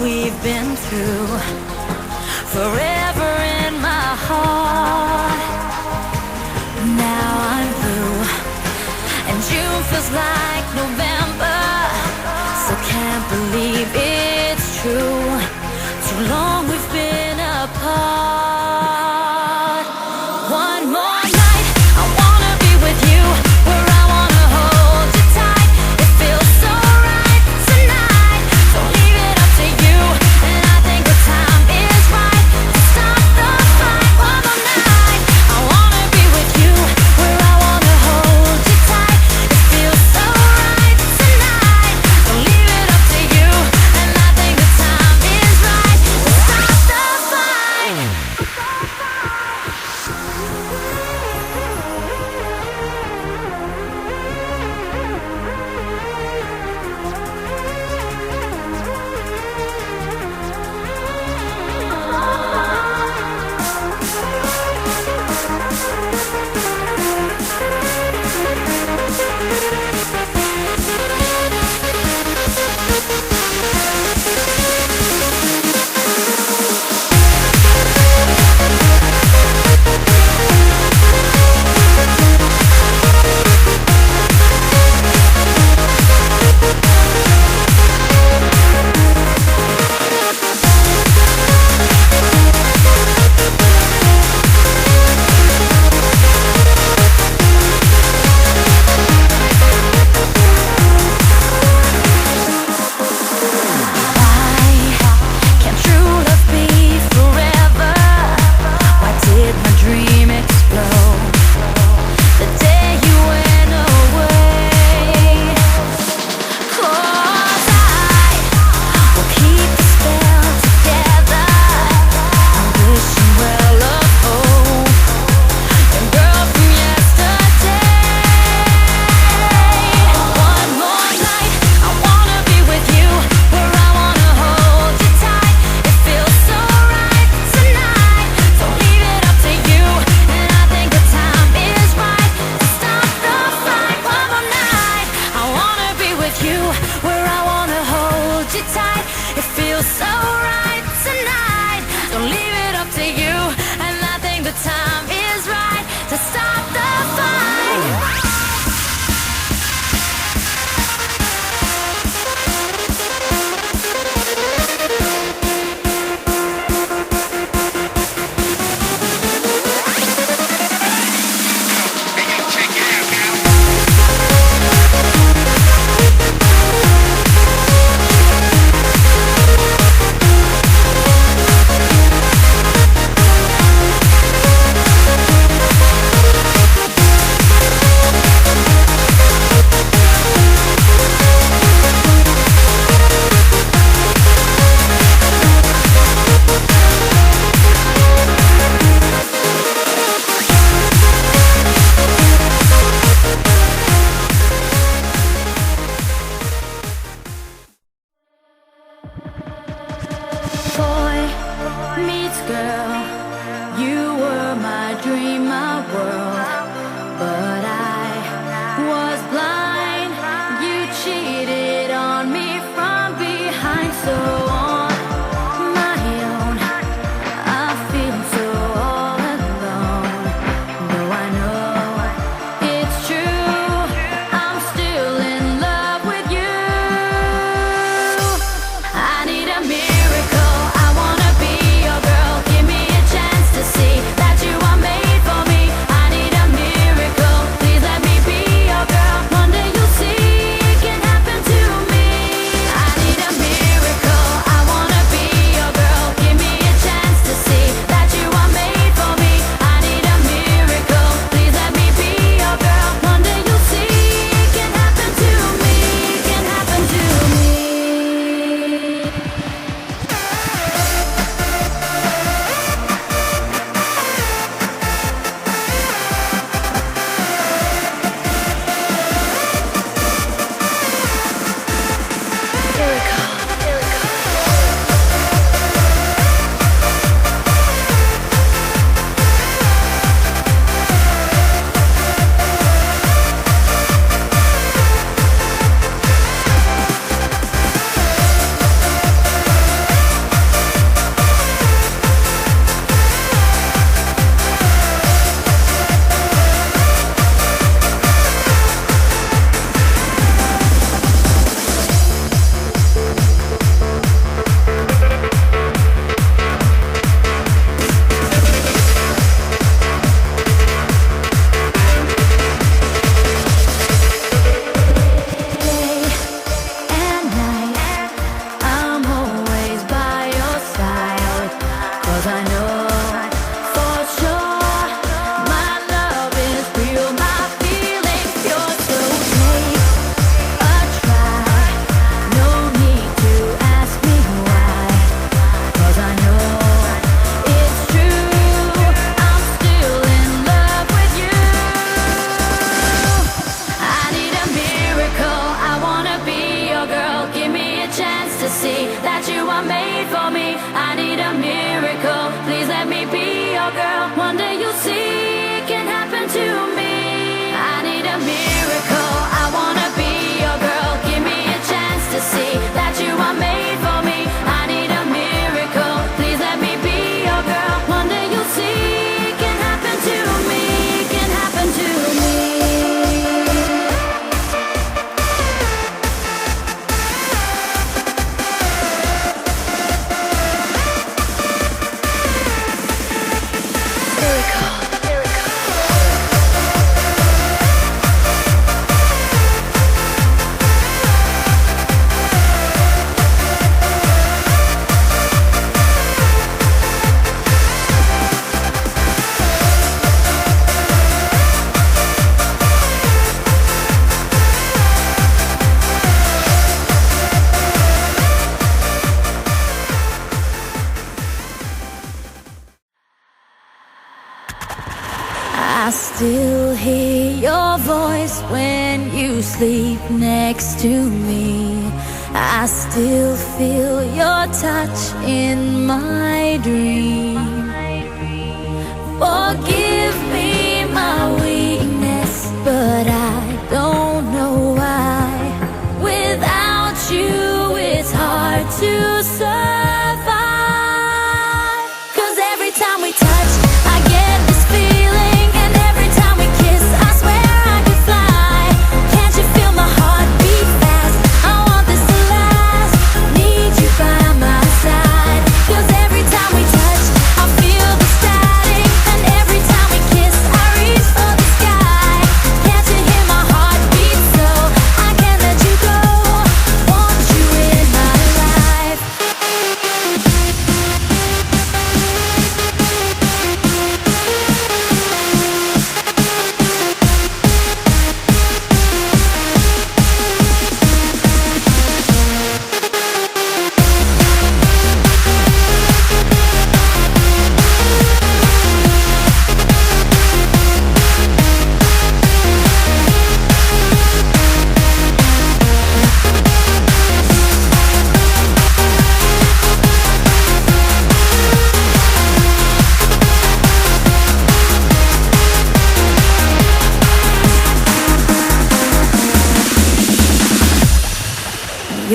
we've been through, forever in my heart. Now I'm blue, and June feels like November. So can't believe it's true. Too long we've been apart. One more night, I wanna be with you, where I wanna hold you tight. It feels so right tonight, so leave it up to you. And I think the time is right to start your girl. One day you'll see it can happen to me. I need a miracle. I wanna be your girl. Give me a chance to see that you are made for me. I need a miracle. Please let me be your girl. One day you'll see it can happen to me. Can happen to me. I still hear your voice when you sleep next to me. I still feel your touch in my dream. Forgive me my weakness, but I don't know why. Without you, it's hard to survive. 'Cause every time we touch, I get this feeling. And every time we kiss, I swear I could fly. Can't you feel my heart beat fast? I want this to last. Need you by my side. 'Cause every time we touch, I feel the static. And every time we kiss, I reach for the sky. Can't you hear my heart beat so I can't let you go? Want you in my life.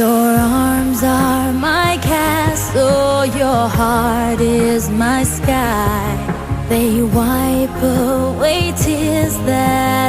Your arms are my castle, your heart is my sky. They wipe away tears that